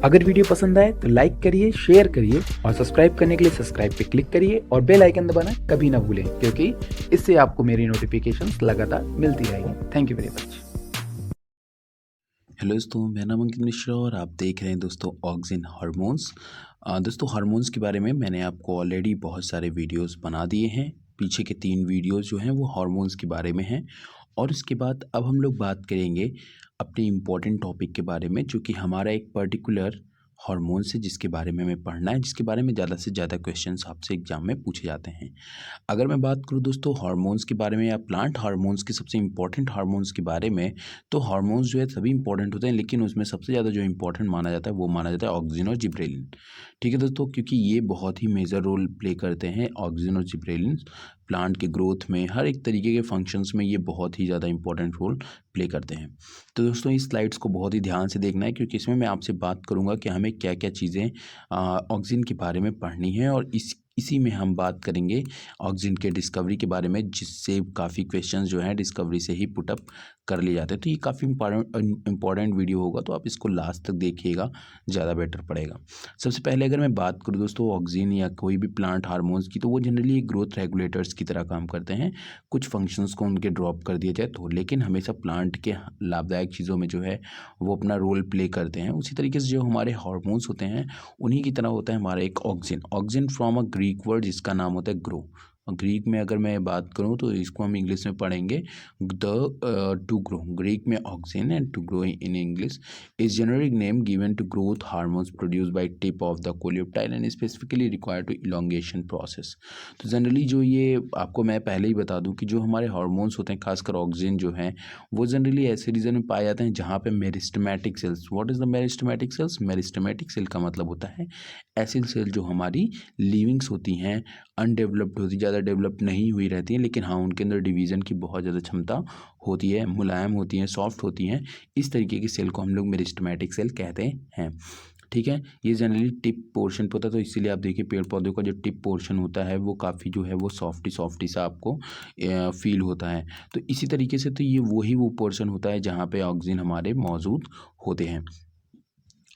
अगर वीडियो पसंद आए तो लाइक करिए, शेयर करिए और सब्सक्राइब करने के लिए सब्सक्राइब पे क्लिक करिए और बेल आइकन दबाना कभी ना भूलें, क्योंकि इससे आपको मेरी नोटिफिकेशंस लगातार मिलती रहेगी। Thank you very much. Hello दोस्तों, मेरा नाम अंकित मिश्रा और आप देख रहे हैं दोस्तों ऑक्सिन हार्मोन्स। दोस्तों हार्मोन्स के बारे में मैंने आपको ऑलरेडी बहुत सारे वीडियोस बना दिए हैं। पीछे के 3 वीडियोस जो हैं वो हार्मोन्स के बारे में हैं। और उसके बाद अब हम लोग बात करेंगे अपने इम्पोर्टेंट टॉपिक के बारे में, जो कि हमारा एक पर्टिकुलर हार्मोन्स है जिसके बारे में हमें पढ़ना है, जिसके बारे में ज़्यादा से ज़्यादा क्वेश्चंस आपसे एग्जाम में पूछे जाते हैं। अगर मैं बात करूँ दोस्तों हार्मोन्स के बारे में या प्लांट हार्मोन्स के सबसे इम्पोर्टेंट हार्मोन्स के बारे में, तो हार्मोन्स जो है सभी इंपॉर्टेंट होते हैं, लेकिन उसमें सबसे ज़्यादा जो इंपॉर्टेंट माना जाता है वो माना जाता है ऑक्सिन और जिब्रेलिन। ठीक है दोस्तों, क्योंकि ये बहुत ही मेजर रोल प्ले करते हैं ऑक्सिन और जिब्रेलिन प्लांट के ग्रोथ में, हर एक तरीके के फंक्शंस में ये बहुत ही ज़्यादा इंपॉर्टेंट रोल प्ले करते हैं। तो दोस्तों इस स्लाइड्स को बहुत ही ध्यान से देखना है, क्योंकि इसमें मैं आपसे बात करूँगा कि हमें क्या क्या चीज़ें ऑक्सिन के बारे में पढ़नी है, और इसी में हम बात करेंगे ऑक्सिन के डिस्कवरी के बारे में, जिससे काफ़ी क्वेश्चंस जो हैं डिस्कवरी से ही पुट अप कर लिए जाते हैं। तो ये काफ़ी इंपॉर्टेंट वीडियो होगा, तो आप इसको लास्ट तक देखिएगा, ज़्यादा बेटर पड़ेगा। सबसे पहले अगर मैं बात करूँ दोस्तों ऑक्सिन या कोई भी प्लांट हार्मोन्स की, तो वो जनरली ग्रोथ रेगुलेटर्स की तरह काम करते हैं। कुछ फंक्शंस को उनके ड्रॉप कर दिया जाए तो, लेकिन हमेशा प्लांट के लाभदायक चीज़ों में जो है वो अपना रोल प्ले करते हैं। उसी तरीके से जो हमारे हार्मोन्स होते हैं उन्हीं की तरह होता है हमारा एक auxin. Auxin from a Greek word जिसका नाम होता है ग्रो। ग्रीक में अगर मैं बात करूं तो इसको हम इंग्लिश में पढ़ेंगे द टू ग्रो। ग्रीक में auxin and to grow in English is generic name given to growth hormones produce by tip of the coleoptile and specifically required to elongation process. तो जनरली जो ये आपको मैं पहले ही बता दूं कि जो हमारे हार्मोन्स होते हैं, खासकर ऑक्सिन जो हैं, वो जनरली ऐसे रीजन में पाए जाते हैं जहाँ पे meristematic cells. What is the meristematic cells? Meristematic cell का मतलब होता है ऐसी सेल जो हमारी लिविंग्स होती हैं, अनडेवलप्ड होती, ज़्यादा डेवलप नहीं हुई रहती हैं, लेकिन हाँ उनके अंदर डिवीज़न की बहुत ज़्यादा क्षमता होती है, मुलायम होती हैं, सॉफ्ट होती हैं। इस तरीके की सेल को हम लोग मेरिस्टेमेटिक सेल कहते हैं। ठीक है, ये जनरली टिप पोर्शन पे होता है, तो इसीलिए आप देखिए पेड़ पौधों का जो टिप पोर्शन होता है वो काफ़ी जो है वो सॉफ्टी सॉफ्टी सा आपको फील होता है। तो इसी तरीके से तो ये वो पोर्शन होता है जहाँ पे ऑक्सीजन हमारे मौजूद होते हैं।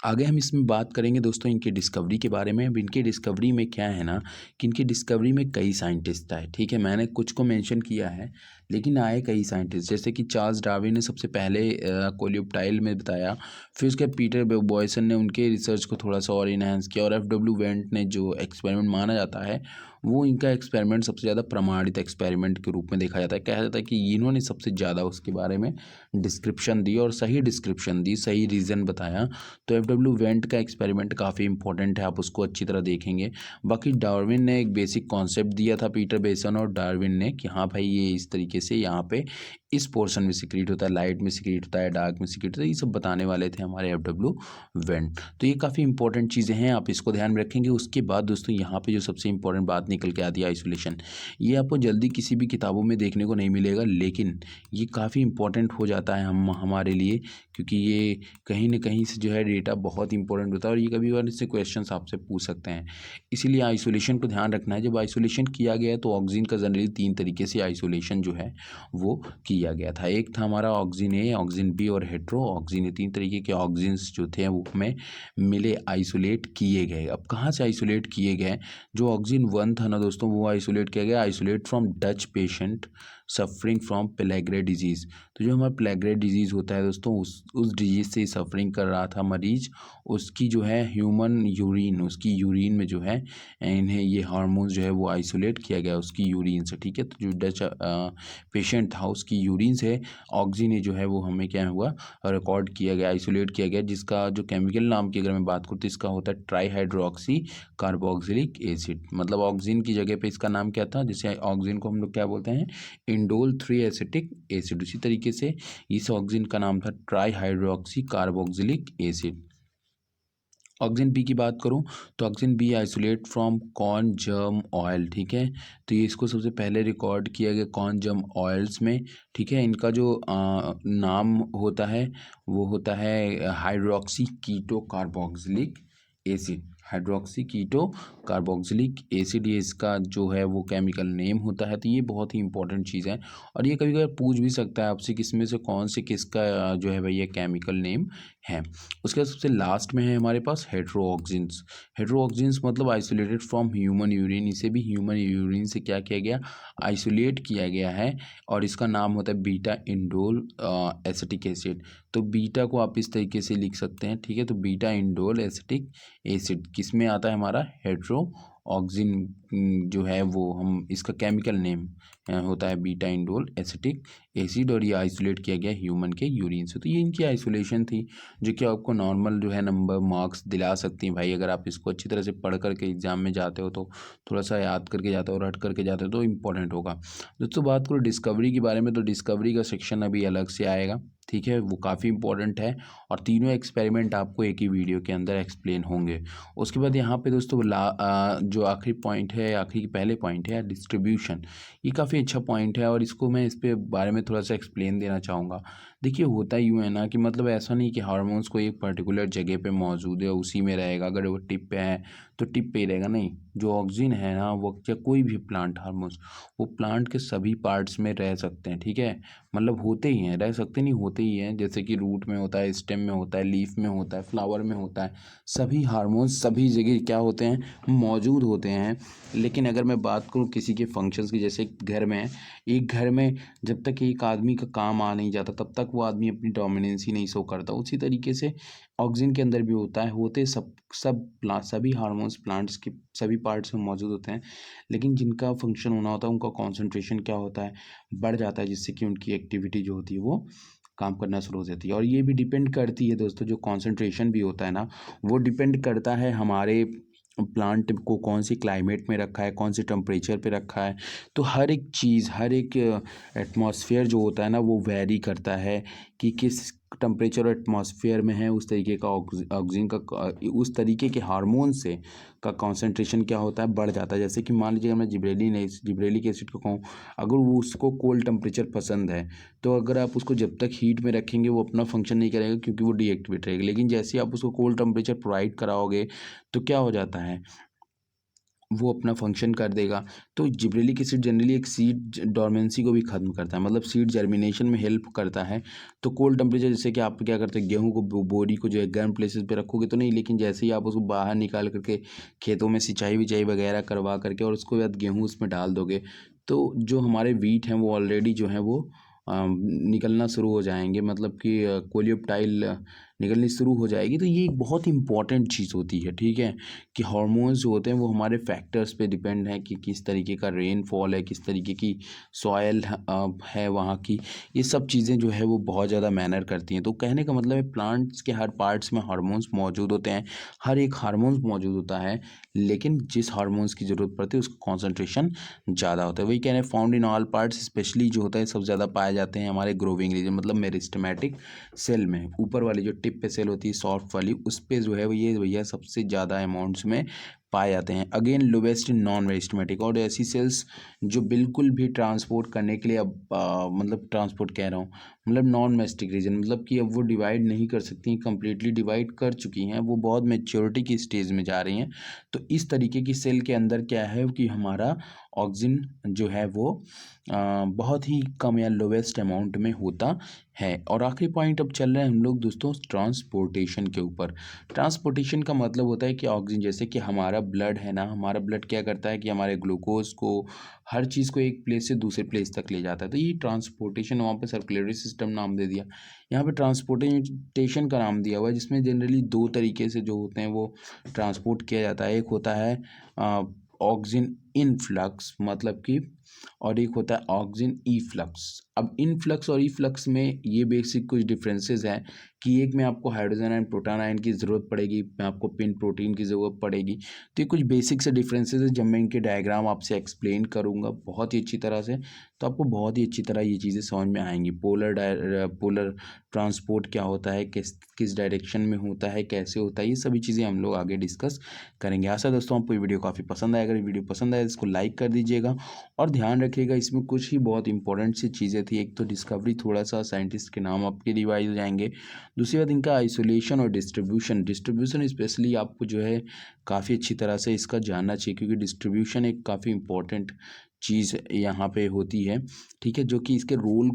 आगे हम इसमें बात करेंगे दोस्तों इनकी डिस्कवरी के बारे में। अब इनकी डिस्कवरी में क्या है ना, कि इनकी डिस्कवरी में कई साइंटिस्ट आए। ठीक है, मैंने कुछ को मेंशन किया है, लेकिन आए कई साइंटिस्ट, जैसे कि चार्ल्स डार्विन ने सबसे पहले कोलियोप्टाइल में बताया। फिर उसके पीटर बॉयसन ने उनके रिसर्च को थोड़ा सा और इन्हांस किया, और एफ.डब्ल्यू. वेंट ने जो एक्सपेरिमेंट माना जाता है वो इनका एक्सपेरिमेंट सबसे ज़्यादा प्रमाणित एक्सपेरिमेंट के रूप में देखा जाता है। कहा जाता है कि इन्होंने सबसे ज़्यादा उसके बारे में डिस्क्रिप्शन दी, और सही डिस्क्रिप्शन दी, सही रीज़न बताया। तो एफ.डब्ल्यू. वेंट का एक्सपेरिमेंट काफ़ी इंपॉर्टेंट है, आप उसको अच्छी तरह देखेंगे। बाकी डार्विन ने एक बेसिक कॉन्सेप्ट दिया था, पीटर बेसन और डार्विन ने, कि हाँ भाई ये इस तरीके से यहाँ पे इस पोर्शन में सिक्रीट होता है, लाइट में सिक्रीट होता है, डार्क में सिक्रीट होता है, ये सब बताने वाले थे हमारे एफ.डब्ल्यू. वेंट। तो ये काफ़ी इंपॉर्टेंट चीज़ें हैं, आप इसको ध्यान में रखेंगे। उसके बाद दोस्तों यहाँ पे जो सबसे इंपॉर्टेंट बात निकल के आती है आइसोलेशन। ये आपको जल्दी किसी भी किताबों में देखने को नहीं मिलेगा, लेकिन ये काफ़ी इंपॉर्टेंट हो जाता है हमारे लिए, क्योंकि ये कहीं ना कहीं से जो है डेटा बहुत इंपॉर्टेंट होता है, और ये कभी बार इससे क्वेश्चंस आपसे पूछ सकते हैं। इसीलिए आइसोलेशन को ध्यान रखना है। जब आइसोलेशन किया गया है तो ऑक्सीजन का जनरली 3 तरीके से आइसोलेशन जो है वो किया गया था। एक था हमारा ऑक्सीजन ए, ऑक्सीजन बी और हेट्रो ऑक्सीजन। ये 3 तरीके के ऑक्सीजन्स जो थे वो हमें मिले, आइसोलेट किए गए। अब कहाँ से आइसोलेट किए गए? जो ऑक्सीजन 1 था ना दोस्तों, वो आइसोलेट किया गया, isolate from Dutch patient suffering from plague disease. तो जो हमारा प्लेग्रे डिजीज़ होता है दोस्तों, उस डिजीज़ से सफरिंग कर रहा था मरीज, उसकी जो है ह्यूमन यूरिन, उसकी यूरिन में जो है इन्हें ये हार्मोन्स जो है वो आइसोलेट किया गया उसकी यूरिन से। ठीक है, तो जो डच पेशेंट था उसकी यूरिन से ऑक्सीजन जो है वो हमें क्या हुआ, रिकॉर्ड किया गया, आइसोलेट किया गया, जिसका जो केमिकल नाम की अगर मैं बात करूँ तो इसका होता है ट्राईहाइड्रोक्सी कार्बोक्सिलिक एसिड। मतलब ऑक्सीजन की जगह पे इसका नाम क्या था, जैसे ऑक्सीजन को हम लोग क्या बोलते हैं, इंडोल 3 एसिटिक एसिड। उसी तरीके से इस ऑक्सीजन का नाम था trihydroxy carboxylic acid. Auxin b की बात करूं तो auxin b isolate from corn germ oil. ठीक है, तो ये इसको सबसे पहले रिकॉर्ड किया गया कॉर्न जर्म ऑयल्स में। ठीक है, इनका जो नाम होता है वो होता है हाइड्रोक्सी कीटो कार्बोक्सिलिक एसिड। हाइड्रोक्सी कीटो कार्बोक्सिलिक एसिड, ये इसका जो है वो केमिकल नेम होता है। तो ये बहुत ही इंपॉर्टेंट चीज़ है और ये कभी कभी पूछ भी सकता है आपसे किसमें से कौन से किसका जो है भैया केमिकल नेम है। उसके बाद सबसे लास्ट में है हमारे पास हेट्रोऑक्सिन्स। हेट्रोऑक्सिन्स मतलब आइसोलेटेड फ्रॉम ह्यूमन यूरिन, इसे भी ह्यूमन यूरिन से क्या किया गया, आइसोलेट किया गया है और इसका नाम होता है बीटा इंडोल एसिटिक एसिड। तो बीटा को आप इस तरीके से लिख सकते हैं, ठीक है। तो बीटा इंडोल एसिटिक एसिड किस में आता है, हमारा हेट्रोऑक्सिन जो है वो हम इसका केमिकल नेम होता है बीटा इंडोल एसिटिक एसिड और ये आइसोलेट किया गया ह्यूमन के यूरिन से। तो ये इनकी आइसोलेशन थी जो कि आपको नॉर्मल जो है नंबर मार्क्स दिला सकती हैं भाई, अगर आप इसको अच्छी तरह से पढ़ करके एग्जाम में जाते हो तो थोड़ा सा याद करके जाते हो और रट करके जाते हो तो इम्पोर्टेंट होगा। दोस्तों बात करो डिस्कवरी के बारे में, तो डिस्कवरी का सेक्शन अभी अलग से आएगा, ठीक है, वो काफ़ी इंपॉर्टेंट है और तीनों एक्सपेरिमेंट आपको एक ही वीडियो के अंदर एक्सप्लेन होंगे। उसके बाद यहाँ पे दोस्तों जो आखिरी पॉइंट है, आखिरी पहले पॉइंट है डिस्ट्रीब्यूशन। ये काफ़ी अच्छा पॉइंट है और इसको मैं इस पे बारे में थोड़ा सा एक्सप्लेन देना चाहूँगा। देखिए होता यूँ है ना कि मतलब ऐसा नहीं कि हार्मोन्स को एक पर्टिकुलर जगह पे मौजूद है उसी में रहेगा, अगर वो टिप पे है तो टिप पे ही रहेगा, नहीं। जो ऑक्सीजन है ना वो या कोई भी प्लांट हार्मोन्स वो प्लांट के सभी पार्ट्स में रह सकते हैं, ठीक है। मतलब होते ही हैं, रह सकते नहीं, होते ही हैं। जैसे कि रूट में होता है, स्टेम में होता है, लीफ में होता है, फ्लावर में होता है, सभी हार्मोन्स सभी जगह क्या होते हैं, मौजूद होते हैं। लेकिन अगर मैं बात करूँ किसी के फंक्शंस की, जैसे एक घर में जब तक एक आदमी का काम आ नहीं जाता तब तक वो आदमी अपनी डोमिनेंसी नहीं शो करता, उसी तरीके से ऑक्सीजन के अंदर भी होता है, होते सभी हार्मोन्स प्लांट्स के सभी पार्ट्स में मौजूद होते हैं। लेकिन जिनका फंक्शन होना होता है उनका कॉन्सेंट्रेशन क्या होता है, बढ़ जाता है, जिससे कि उनकी एक्टिविटी जो होती है वो काम करना शुरू हो जाती है। और ये भी डिपेंड करती है दोस्तों, जो कॉन्सेंट्रेशन भी होता है ना वो डिपेंड करता है हमारे प्लांट को कौन सी क्लाइमेट में रखा है, कौन से टेम्परेचर पे रखा है। तो हर एक चीज़, हर एक एटमॉस्फेयर जो होता है ना वो वैरी करता है कि किस टेम्परेचर और एटमॉस्फेयर में है, उस तरीके का ऑक्सीजन का उस तरीके के हार्मोन से का कॉन्सेंट्रेशन क्या होता है, बढ़ जाता है। जैसे कि मान लीजिए मैं जिब्रेलिक एसिड को कहूँ, अगर वो उसको कोल्ड टेम्परेचर पसंद है तो अगर आप उसको जब तक हीट में रखेंगे वो अपना फंक्शन नहीं करेगा क्योंकि वो डीएक्टिवेट रहेगा। लेकिन जैसे ही आप उसको कोल्ड टेम्परेचर प्रोवाइड कराओगे तो क्या हो जाता है, वो अपना फंक्शन कर देगा। तो जिब्रेलिक एसिड जनरली एक सीड डोर्मेंसी को भी ख़त्म करता है, मतलब सीड जर्मिनेशन में हेल्प करता है। तो कोल्ड टेम्परेचर, जैसे कि आप क्या करते हैं, गेहूं को बोरी को जो है गर्म प्लेसेस पे रखोगे तो नहीं, लेकिन जैसे ही आप उसको बाहर निकाल करके खेतों में सिंचाई विचाई वगैरह करवा करके और उसके बाद गेहूँ उसमें डाल दोगे तो जो हमारे वीट हैं वो ऑलरेडी जो है वो निकलना शुरू हो जाएंगे, मतलब कि कोलियोप्टाइल निकलनी शुरू हो जाएगी। तो ये एक बहुत इंपॉर्टेंट चीज़ होती है, ठीक है, कि हार्मोन्स जो होते हैं वो हमारे फैक्टर्स पे डिपेंड है कि किस तरीके का रेनफॉल है, किस तरीके की सॉयल है वहाँ की। ये सब चीज़ें जो है वो बहुत ज़्यादा मैटर करती हैं। तो कहने का मतलब है प्लांट्स के हर पार्ट्स में हार्मोन्स मौजूद होते हैं, हर एक हार्मोन्स मौजूद होता है, लेकिन जिस हार्मोन्स की ज़रूरत पड़ती है उसका कॉन्सेंट्रेशन ज़्यादा होता है। वही कह रहे हैं found in all parts, specially जो होता है सबसे ज़्यादा पाए जाते हैं हमारे ग्रोविंग रीजन, मतलब मेरिस्टेमेटिक सेल में। ऊपर वाली जो टिप पे सेल होती है सॉफ्ट वाली, उस पे जो है ये भैया सबसे ज़्यादा अमाउंट्स में पाए जाते हैं। Again lowest in non meristematic, और ऐसी सेल्स जो बिल्कुल भी ट्रांसपोर्ट करने के लिए अब मतलब ट्रांसपोर्ट कह रहा हूँ, मतलब नॉन मेरिस्टिक रीजन, मतलब कि अब वो डिवाइड नहीं कर सकती, कंप्लीटली डिवाइड कर चुकी हैं, वो बहुत मेच्योरिटी की स्टेज में जा रही हैं। तो इस तरीके की सेल के अंदर क्या है कि हमारा ऑक्सीजन जो है वो बहुत ही कम या लोवेस्ट अमाउंट में होता है। और आखिरी पॉइंट अब चल रहे हैं हम लोग दोस्तों ट्रांसपोर्टेशन के ऊपर। ट्रांसपोर्टेशन का मतलब होता है कि ऑक्सीजन, जैसे कि हमारा ब्लड है ना, हमारा ब्लड क्या करता है कि हमारे ग्लूकोज को, हर चीज़ को एक प्लेस से दूसरे प्लेस तक ले जाता है। तो ये ट्रांसपोर्टेशन, वहाँ पे सर्कुलेटरी सिस्टम नाम दे दिया, यहाँ पे ट्रांसपोर्टेशन का नाम दिया हुआ है, जिसमें जनरली दो तरीके से जो होते हैं वो ट्रांसपोर्ट किया जाता है। एक होता है ऑक्सीजन इनफ्लक्स, मतलब कि, और एक होता है ऑक्सीजन ईफ्लक्स। अब इनफ्लक्स और ईफ्लक्स में ये बेसिक कुछ डिफरेंसेस हैं कि एक में आपको हाइड्रोजन आयन प्रोटॉन आयन की ज़रूरत पड़ेगी, में आपको पिन प्रोटीन की ज़रूरत पड़ेगी। तो ये कुछ बेसिक से डिफरेंसेस है, जब मैं इनके डायग्राम आपसे एक्सप्लेन करूँगा बहुत ही अच्छी तरह से तो आपको बहुत ही अच्छी तरह ये चीज़ें समझ में आएंगी। पोलर ट्रांसपोर्ट क्या होता है, किस डायरेक्शन में होता है, कैसे होता है, ये सभी चीज़ें हम लोग आगे डिस्कस करेंगे। आशा दोस्तों आपको ये वीडियो काफ़ी पसंद आएगा। वीडियो पसंद आए इसको लाइक कर दीजिएगा और ध्यान रखिएगा इसमें कुछ ही बहुत इंपॉर्टेंट सी चीज़ें थी। एक तो डिस्कवरी, थोड़ा सा साइंटिस्ट के नाम आपके रिवाइज हो जाएंगे। दूसरी बात इनका आइसोलेशन और डिस्ट्रीब्यूशन स्पेशली आपको जो है काफ़ी अच्छी तरह से इसका जानना चाहिए, क्योंकि डिस्ट्रीब्यूशन एक काफ़ी इंपॉर्टेंट चीज़ यहाँ पे होती है, ठीक है, जो कि इसके रोल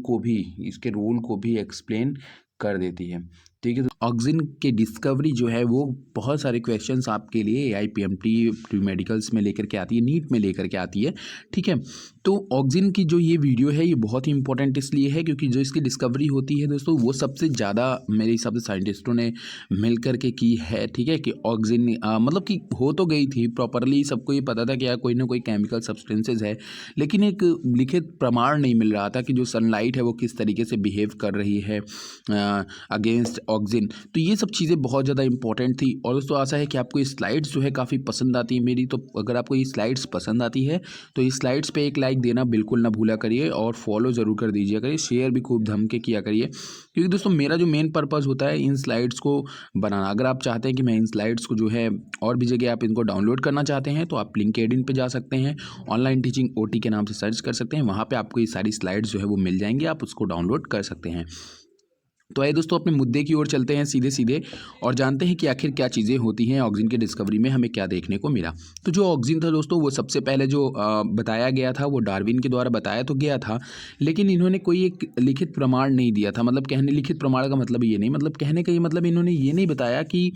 को भी एक्सप्लेन कर देती है, ठीक है। तो ऑक्सीजन के डिस्कवरी जो है वो बहुत सारे क्वेश्चंस आपके लिए AIPMT प्री मेडिकल्स में लेकर के आती है, नीट में लेकर के आती है, ठीक है। तो ऑक्सीजन की जो ये वीडियो है ये बहुत ही इंपॉर्टेंट इसलिए है क्योंकि जो इसकी डिस्कवरी होती है दोस्तों वो सबसे ज़्यादा मेरे हिसाब से साइंटिस्टों ने मिल करके की है, ठीक है। कि ऑक्सीजन मतलब कि हो तो गई थी प्रॉपरली, सबको ये पता था कि यार कोई ना कोई केमिकल सब्सटेंसेज है, लेकिन एक लिखित प्रमाण नहीं मिल रहा था कि जो सनलाइट है वो किस तरीके से बिहेव कर रही है अगेंस्ट ऑक्सीजन। तो ये सब चीज़ें बहुत ज़्यादा इंपॉर्टेंट थी। और दोस्तों आशा है कि आपको ये स्लाइड्स जो है काफ़ी पसंद आती है मेरी। तो अगर आपको ये स्लाइड्स पसंद आती है तो इस स्लाइड्स पे एक लाइक देना बिल्कुल ना भूला करिए और फॉलो ज़रूर कर दीजिए करिए, शेयर भी खूब धम के किया करिए, क्योंकि दोस्तों मेरा जो मेन पर्पज़ होता है इन स्लाइड्स को बनाना। अगर आप चाहते हैं कि मैं इन स्लाइड्स को जो है और भी जगह आप इनको डाउनलोड करना चाहते हैं तो आप लिंक्डइन पे जा सकते हैं, ऑनलाइन टीचिंग OT के नाम से सर्च कर सकते हैं, वहाँ पर आपको ये सारी स्लाइड्स जो है वो मिल जाएंगी, आप उसको डाउनलोड कर सकते हैं। तो आइए दोस्तों अपने मुद्दे की ओर चलते हैं सीधे सीधे और जानते हैं कि आखिर क्या चीज़ें होती हैं ऑक्सीजन की डिस्कवरी में, हमें क्या देखने को मिला। तो जो ऑक्सीजन था दोस्तों वो सबसे पहले जो बताया गया था वो डार्विन के द्वारा बताया तो गया था, लेकिन इन्होंने कोई एक लिखित प्रमाण नहीं दिया था। मतलब कहने लिखित प्रमाण का मतलब ये नहीं, मतलब कहने का ये मतलब इन्होंने ये नहीं बताया कि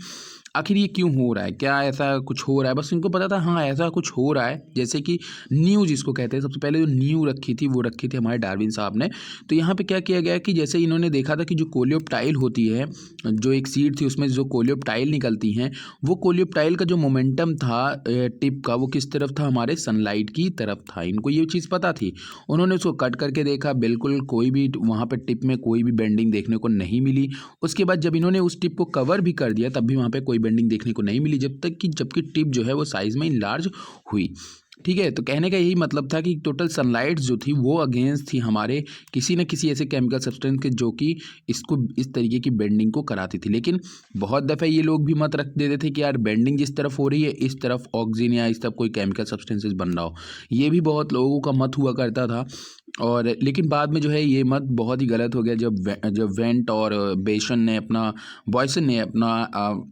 आखिर ये क्यों हो रहा है, क्या ऐसा कुछ हो रहा है। बस इनको पता था हाँ ऐसा कुछ हो रहा है, जैसे कि न्यू जिसको कहते हैं। सबसे पहले जो न्यू रखी थी वो रखी थी हमारे डार्विन साहब ने। तो यहाँ पे क्या किया गया कि जैसे इन्होंने देखा था कि जो कोलियोप्टाइल होती है, जो एक सीड थी उसमें जो कोलियोप्टाइल निकलती हैं, वो कोलियोप्टाइल का जो मोमेंटम था टिप का वो किस तरफ था, हमारे सनलाइट की तरफ था। इनको ये चीज़ पता थी, उन्होंने उसको कट करके देखा, बिल्कुल कोई भी वहाँ पर टिप में कोई भी बेंडिंग देखने को नहीं मिली। उसके बाद जब इन्होंने उस टिप को कवर भी कर दिया तब भी वहाँ पर कोई बेंडिंग देखने को नहीं मिली, जबकि टिप जो है वो साइज में इनलार्ज हुई, ठीक है। तो कहने का यही मतलब था कि टोटल सनलाइट जो थी वो अगेंस्ट थी हमारे किसी न किसी ऐसे केमिकल सब्सटेंस के जो कि इसको इस तरीके की बेंडिंग को कराती थी। लेकिन बहुत दफ़े ये लोग भी मत रख देते थे कि यार बेंडिंग जिस तरफ हो रही है इस तरफ ऑक्सीजन या इस तरफ कोई केमिकल सब्सटेंसेस बन रहा हो, ये भी बहुत लोगों का मत हुआ करता था। और लेकिन बाद में जो है ये मत बहुत ही गलत हो गया जब वेंट और बॉयसन ने अपना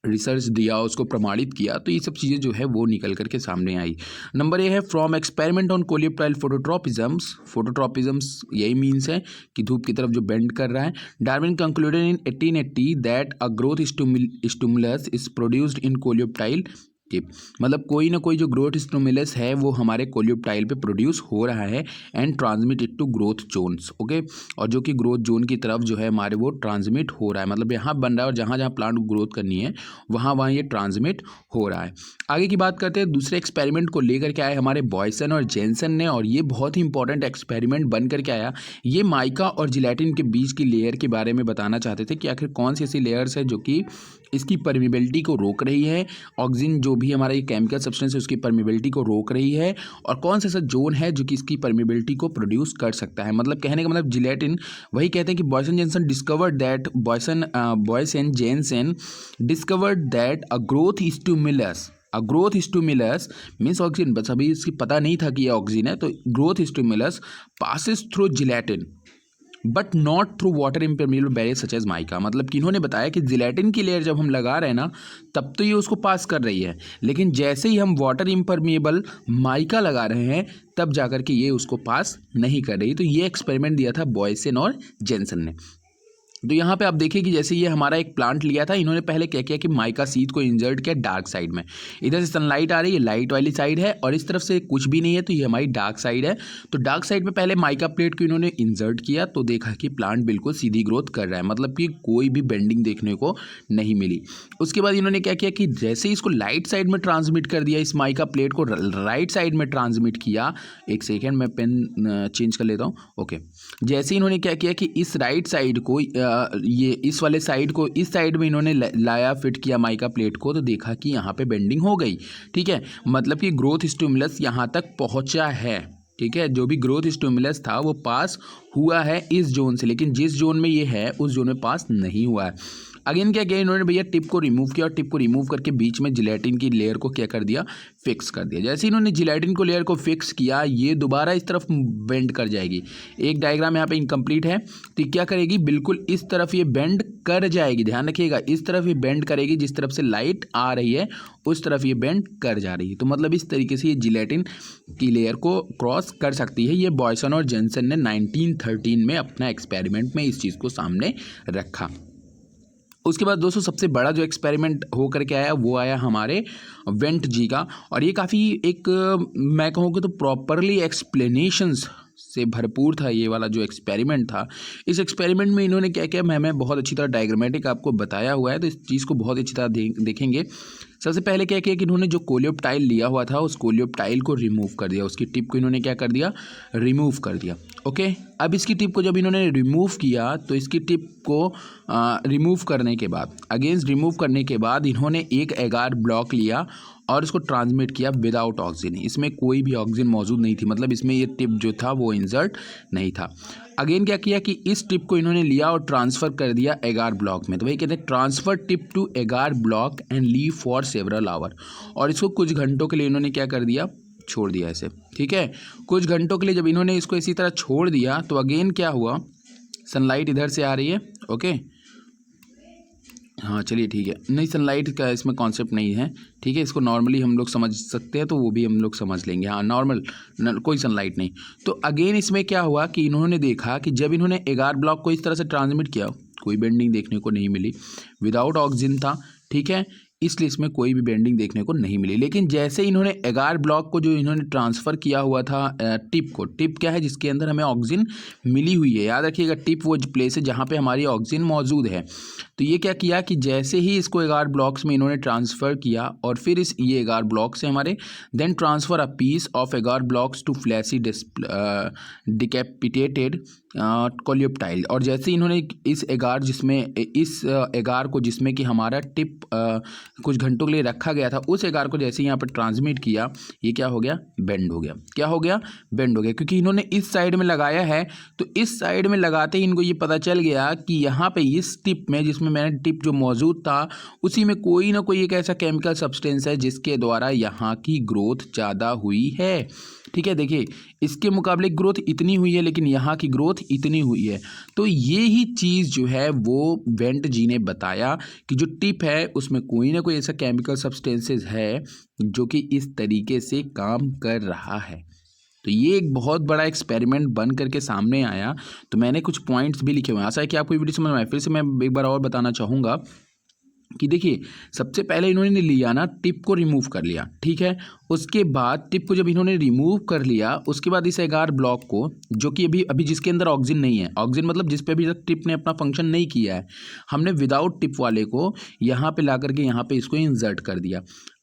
रिसर्च दिया, उसको प्रमाणित किया, तो ये सब चीज़ें जो है वो निकल करके सामने आई। नंबर ए है फ्रॉम एक्सपेरिमेंट ऑन कोलियोप्टाइल फोटोट्रॉपिज्म्स यही मीन्स है कि धूप की तरफ जो बेंड कर रहा है। Darwin concluded in 1880 that a growth stimulus is produced in coleoptile tip. मतलब कोई ना कोई जो ग्रोथ स्टिमुलस है वो हमारे कोलियोप्टाइल पे प्रोड्यूस हो रहा है and transmit it to growth zones, okay. और जो कि ग्रोथ जोन की तरफ जो है हमारे वो ट्रांसमिट हो रहा है, मतलब यहाँ बन रहा है और जहाँ जहाँ प्लांट को ग्रोथ करनी है वहाँ ये ट्रांसमिट हो रहा है। आगे की बात करते हैं, दूसरे एक्सपेरिमेंट को लेकर के आए हमारे बॉयसन और जेनसन ने, और ये बहुत ही इंपॉर्टेंट एक्सपेरिमेंट बन करके आया। ये माइका और जिलेटिन के बीच की लेयर के बारे में बताना चाहते थे कि आखिर कौन सी ऐसी लेयर्स है जो कि इसकी परमिबिलिटी को रोक रही है, ऑक्सीजन जो भी हमारा ये केमिकल सब्सटेंस है उसकी परमिबिलिटी को रोक रही है, और कौन सा ऐसा जोन है जो कि इसकी परमिबिलिटी को प्रोड्यूस कर सकता है। मतलब कहने का मतलब जिलेटिन, वही कहते हैं कि Boysen Jensen discovered that a growth stimulus means oxygen, बस अभी इसकी पता नहीं था कि ये ऑक्सीजन है। तो growth stimulus passes through gelatin but not through water impermeable barrier such as mica. मतलब कि इन्होंने बताया कि जिलेटिन की लेयर जब हम लगा रहे हैं ना तब तो ये उसको पास कर रही है, लेकिन जैसे ही हम वाटर इम्परमिएबल माइका लगा रहे हैं तब जाकर के ये उसको पास नहीं कर रही। तो ये एक्सपेरिमेंट दिया था बॉयसन और जेनसन ने। तो यहाँ पे आप देखिए कि जैसे ये हमारा एक प्लांट लिया था, इन्होंने पहले क्या किया कि माइका सीड को इंसर्ट किया डार्क साइड में। इधर से सनलाइट आ रही है, लाइट वाली साइड है, और इस तरफ से कुछ भी नहीं है तो ये हमारी डार्क साइड है। तो डार्क साइड में पहले माइका प्लेट को इन्होंने इंसर्ट किया तो देखा कि प्लांट बिल्कुल सीधी ग्रोथ कर रहा है, मतलब कि कोई भी बेंडिंग देखने को नहीं मिली। उसके बाद इन्होंने क्या किया कि जैसे ही इसको लाइट साइड में ट्रांसमिट कर दिया, इस माइका प्लेट को राइट साइड में ट्रांसमिट किया। एक सेकेंड मैं पेन चेंज कर लेता हूँ, ओके। जैसे इन्होंने क्या किया कि इस राइट साइड को ये इस वाले साइड को इस साइड में इन्होंने लाया, फिट किया माइका प्लेट को, तो देखा कि यहाँ पे बेंडिंग हो गई, ठीक है। मतलब कि ग्रोथ स्टिमुलस यहाँ तक पहुँचा है, ठीक है। जो भी ग्रोथ स्टिमुलस था वो पास हुआ है इस जोन से, लेकिन जिस जोन में ये है उस जोन में पास नहीं हुआ है। अगेन क्या किया इन्होंने भैया, टिप को रिमूव किया और टिप को रिमूव करके बीच में जिलेटिन की लेयर को क्या कर दिया, फिक्स कर दिया। जैसे इन्होंने जिलेटिन को लेयर को फिक्स किया, ये दोबारा इस तरफ बेंड कर जाएगी। एक डायग्राम यहाँ पे इनकम्प्लीट है, तो क्या करेगी, बिल्कुल इस तरफ ये बेंड कर जाएगी। ध्यान रखिएगा, इस तरफ ये बेंड करेगी, जिस तरफ से लाइट आ रही है उस तरफ ये बेंड कर जा रही है। तो मतलब इस तरीके से ये जिलेटिन की लेयर को क्रॉस कर सकती है। ये बॉयसन और जेनसन ने 1913 में अपना एक्सपेरिमेंट में इस चीज़ को सामने रखा। उसके बाद दोस्तों सबसे बड़ा जो एक्सपेरिमेंट हो करके आया वो आया हमारे वेंट जी का, और ये काफ़ी एक मैं कहूँगा तो प्रॉपरली एक्सप्लेनेशंस से भरपूर था ये वाला जो एक्सपेरिमेंट था। इस एक्सपेरिमेंट में इन्होंने क्या किया, मैं बहुत अच्छी तरह डायग्रामेटिक आपको बताया हुआ है, तो इस चीज़ को बहुत अच्छी तरह देखेंगे। सबसे पहले क्या किया कि इन्होंने जो कोलियोप्टाइल लिया हुआ था उस कोलियोप्टाइल को रिमूव कर दिया, उसकी टिप को इन्होंने क्या कर दिया, रिमूव कर दिया। ओके, अब इसकी टिप को जब इन्होंने रिमूव किया तो इसकी टिप को रिमूव करने के बाद, अगेंस्ट रिमूव करने के बाद इन्होंने एक एगार ब्लॉक लिया और इसको ट्रांसमिट किया विदाउट ऑक्सीजन। इसमें कोई भी ऑक्सीजन मौजूद नहीं थी, मतलब इसमें ये टिप जो था वो इंसर्ट नहीं था। अगेन क्या किया कि इस टिप को इन्होंने लिया और ट्रांसफ़र कर दिया एगार ब्लॉक में। तो वही कहते हैं transfer tip to agar block and leave for several hour, और इसको कुछ घंटों के लिए इन्होंने क्या कर दिया, छोड़ दिया ऐसे। ठीक है, कुछ घंटों के लिए जब इन्होंने इसको इसी तरह छोड़ दिया तो अगेन क्या हुआ, सनलाइट इधर से आ रही है। ओके, हाँ चलिए ठीक है, नहीं सनलाइट का इसमें कॉन्सेप्ट नहीं है, ठीक है, इसको नॉर्मली हम लोग समझ सकते हैं तो वो भी हम लोग समझ लेंगे। हाँ नॉर्मल कोई सनलाइट नहीं। तो अगेन इसमें क्या हुआ कि इन्होंने देखा कि जब इन्होंने एगार ब्लॉक को इस तरह से ट्रांसमिट किया कोई बेंडिंग देखने को नहीं मिली, विदाउट ऑक्सीजन था। ठीक है, इसलिए इसमें कोई भी बेंडिंग देखने को नहीं मिली। लेकिन जैसे इन्होंने एगार ब्लॉक को जो इन्होंने ट्रांसफ़र किया हुआ था टिप को, टिप क्या है जिसके अंदर हमें ऑक्सीजन मिली हुई है, याद रखिएगा टिप वो प्लेस है जहाँ पे हमारी ऑक्सीजन मौजूद है। तो ये क्या किया कि जैसे ही इसको एगार ब्लॉक्स में इन्होंने ट्रांसफ़र किया और फिर ये एगार ब्लॉक से हमारे then transfer a piece of agar blocks to freshly decapitated coleoptile, और जैसे इन्होंने इस एगार जिसमें कि हमारा टिप कुछ घंटों के लिए रखा गया था, उस एगार को जैसे यहाँ पर ट्रांसमिट किया, ये क्या हो गया, बेंड हो गया। क्या हो गया, बेंड हो गया, क्योंकि इन्होंने इस साइड में लगाया है। तो इस साइड में लगाते ही इनको ये पता चल गया कि यहाँ पे इस टिप में, जिसमें मैंने टिप जो मौजूद था उसी में कोई ना कोई एक ऐसा केमिकल सब्सटेंस है जिसके द्वारा यहाँ की ग्रोथ ज़्यादा हुई है। ठीक है, देखिए इसके मुकाबले ग्रोथ इतनी हुई है लेकिन यहाँ की ग्रोथ इतनी हुई है। तो ये ही चीज़ जो है वो वेंट जी ने बताया कि जो टिप है उसमें कोई ना कोई ऐसा केमिकल सब्सटेंसेस है जो कि इस तरीके से काम कर रहा है। तो ये एक बहुत बड़ा एक्सपेरिमेंट बन करके सामने आया। तो मैंने कुछ पॉइंट्स भी लिखे हुए हैं, आशा है कि आपको ये वीडियो समझ में आए। फिर से मैं एक बार और बताना चाहूँगा कि देखिए सबसे पहले इन्होंने लिया ना, टिप को रिमूव कर लिया। ठीक है, उसके बाद टिप को जब इन्होंने रिमूव कर लिया उसके बाद इस एगार ब्लॉक को, जो कि अभी जिसके अंदर ऑक्सीजन नहीं है, ऑक्सीजन मतलब जिस पे अभी तक टिप ने अपना फंक्शन नहीं किया है, हमने विदाउट टिप वाले को यहाँ पे ला करके यहाँ पे इसको इंसर्ट कर दिया।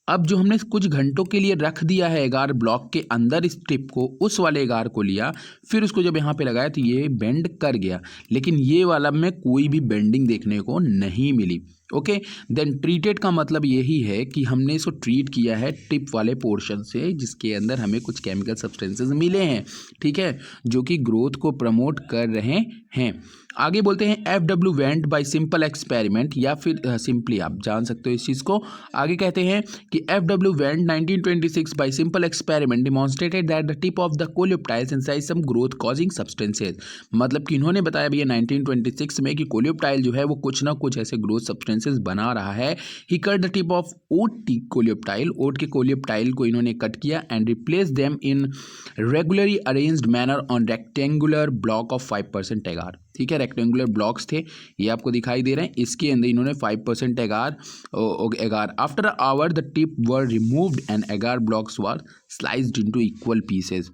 अब जो हमने कुछ घंटों के लिए रख दिया है एगार ब्लॉक के अंदर इस टिप को, उस वाले एगार को लिया, फिर उसको जब यहाँ पे लगाया तो ये बेंड कर गया, लेकिन ये वाला में कोई भी बेंडिंग देखने को नहीं मिली। ओके, देन ट्रीटेड का मतलब यही है कि हमने इसको ट्रीट किया है टिप वाले पोर्शन से जिसके अंदर हमें कुछ केमिकल सब्सटेंसेस मिले हैं। ठीक है, जो कि ग्रोथ को प्रमोट कर रहे हैं। आगे बोलते हैं FW went by simple experiment, या फिर सिंपली आप जान सकते हो इस चीज़ को। आगे कहते हैं कि FW Went 1926 by simple experiment demonstrated that the tip of the coleoptile synthesise some growth causing substances. मतलब कि इन्होंने बताया भैया 1926 में कि कोलियोप्टाइल जो है वो कुछ ना कुछ ऐसे ग्रोथ सब्सटेंसेज बना रहा है। He cut the tip of oat coleoptile, oat के कोलियोप्टाइल को इन्होंने कट किया and replace them in regularly arranged manner on rectangular block of 5% agar. ठीक है, रेक्टेंगुलर ब्लॉक्स थे, ये आपको दिखाई दे रहे हैं, इसके अंदर इन्होंने 5% agar. After hour the tip were removed and agar blocks were sliced into equal pieces.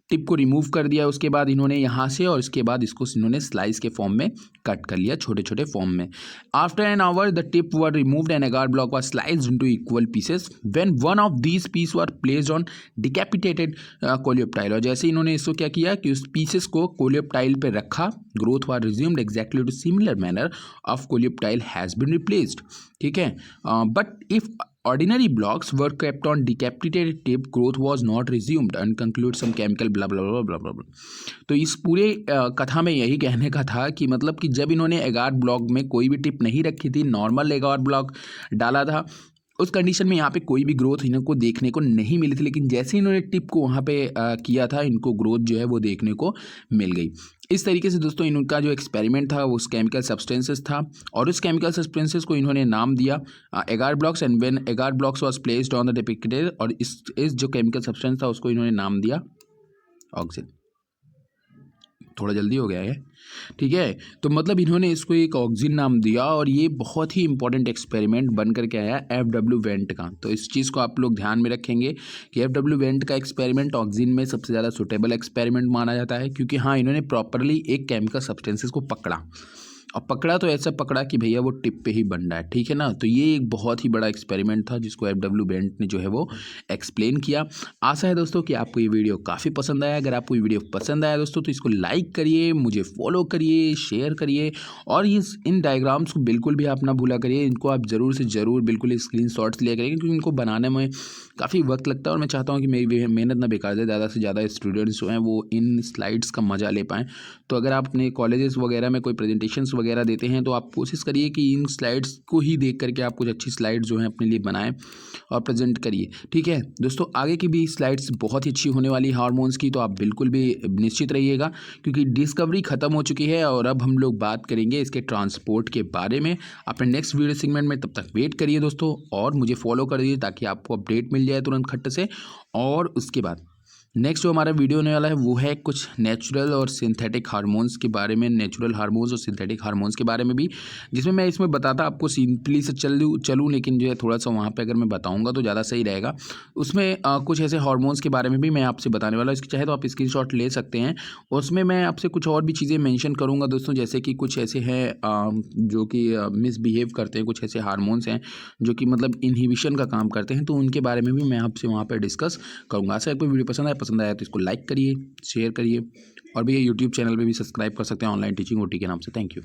Tip को रिमूव कर दिया उसके बाद इन्होंने यहाँ से, और इसके बाद इसको इन्होंने स्लाइस के फॉर्म में कट कर लिया, छोटे छोटे फॉर्म में। After an hour the tip were removed and agar block were sliced into equal pieces when one of these piece were placed on decapitated coleoptile. और जैसे इन्होंने इसको क्या किया कि उस पीसेस को कोलियोप्टाइल पे रखा, growth were resumed exactly to similar manner of coleoptile has been replaced, ठीक है। But if ordinary blocks were kept on decapitated tip, growth was not resumed and conclude some chemical blah blah blah blah blah blah. तो इस पूरे कथा में यही कहने का था कि मतलब कि जब इन्होंने एगार ब्लॉक में कोई भी टिप नहीं रखी थी, नॉर्मल एगार ब्लॉक डाला था, उस कंडीशन में यहाँ पे कोई भी ग्रोथ इनको देखने को नहीं मिली थी। लेकिन जैसे इन्होंने टिप को वहाँ पे किया था, इनको ग्रोथ जो है वो देखने को मिल गई। इस तरीके से दोस्तों इनका जो एक्सपेरिमेंट था वो उस केमिकल सब्सटेंसेस था, और उस केमिकल सब्सटेंसेस को इन्होंने नाम दिया एगार ब्लॉक्स। एंड व्हेन एगार blocks was placed on the depicted, और इस जो केमिकल सब्सटेंस था उसको इन्होंने नाम दिया ऑक्सीजन। थोड़ा जल्दी हो गया है, ठीक है। तो मतलब इन्होंने इसको एक ऑक्सीजन नाम दिया, और ये बहुत ही इंपॉर्टेंट एक्सपेरिमेंट बन करके आया FW वेंट का। तो इस चीज़ को आप लोग ध्यान में रखेंगे कि FW वेंट का एक्सपेरिमेंट ऑक्सीजन में सबसे ज़्यादा सुटेबल एक्सपेरिमेंट माना जाता है, क्योंकि हाँ इन्होंने प्रॉपरली एक केमिकल सब्सटेंसेस को पकड़ा, और पकड़ा तो ऐसा पकड़ा कि भैया वो टिप पे ही बन रहा है, ठीक है ना। तो ये एक बहुत ही बड़ा एक्सपेरिमेंट था जिसको FW वेंट ने जो है वो एक्सप्लेन किया। आशा है दोस्तों कि आपको ये वीडियो काफ़ी पसंद आया। अगर आपको ये वीडियो पसंद आया दोस्तों तो इसको लाइक करिए, मुझे फॉलो करिए, शेयर करिए, और इन डायग्राम्स को बिल्कुल भी आप ना भूला करिए। इनको आप ज़रूर से ज़रूर बिल्कुल स्क्रीनशॉट्स लिया करिए, क्योंकि इनको बनाने में काफ़ी वक्त लगता है, और मैं चाहता हूँ कि मेरी मेहनत ना बेकार जाए, ज़्यादा से ज़्यादा स्टूडेंट्स जो हैं वो इन स्लाइड्स का मज़ा ले पाएँ। तो अगर आप अपने कॉलेजेस वगैरह में कोई प्रेजेंटेशंस वगैरह देते हैं तो आप कोशिश करिए कि इन स्लाइड्स को ही देख करके आप कुछ अच्छी स्लाइड्स जो हैं अपने लिए बनाएं और प्रेजेंट करिए, ठीक है दोस्तों। आगे की भी स्लाइड्स बहुत ही अच्छी होने वाली हार्मोन्स की, तो आप बिल्कुल भी निश्चित रहिएगा, क्योंकि डिस्कवरी खत्म हो चुकी है और अब हम लोग बात करेंगे इसके ट्रांसपोर्ट के बारे में अपने नेक्स्ट वीडियो सेगमेंट में। तब तक वेट करिए दोस्तों, और मुझे फॉलो कर दीजिए ताकि आपको अपडेट मिल जाए तुरंत खट से। और उसके बाद नेक्स्ट जो हमारा वीडियो होने वाला है वो है कुछ नेचुरल और सिंथेटिक हार्मोन्स के बारे में, नेचुरल हार्मोन्स और सिंथेटिक हार्मोन्स के बारे में भी, जिसमें मैं इसमें बताता आपको सिंपली से चलूँ, लेकिन जो है थोड़ा सा वहाँ पे अगर मैं बताऊँगा तो ज़्यादा सही रहेगा। उसमें कुछ ऐसे हार्मोन्स के बारे में भी मैं आपसे बताने वाला हूँ। इसकी चाहे तो आप स्क्रीनशॉट ले सकते हैं। उसमें मैं आपसे कुछ और भी चीज़ें मेंशन करूँगा दोस्तों, जैसे कि कुछ ऐसे हैं जो कि मिसबिहेव करते हैं, कुछ ऐसे हार्मोन्स हैं जो कि मतलब इनहिबिशन का काम करते हैं, तो उनके बारे में भी मैं आपसे वहाँ पर डिस्कस करूँगा। ऐसा आपको वीडियो पसंद आया तो इसको लाइक करिए, शेयर करिए, और भी ये यूट्यूब चैनल पे भी सब्सक्राइब कर सकते हैं ऑनलाइन टीचिंग OT के नाम से। Thank you.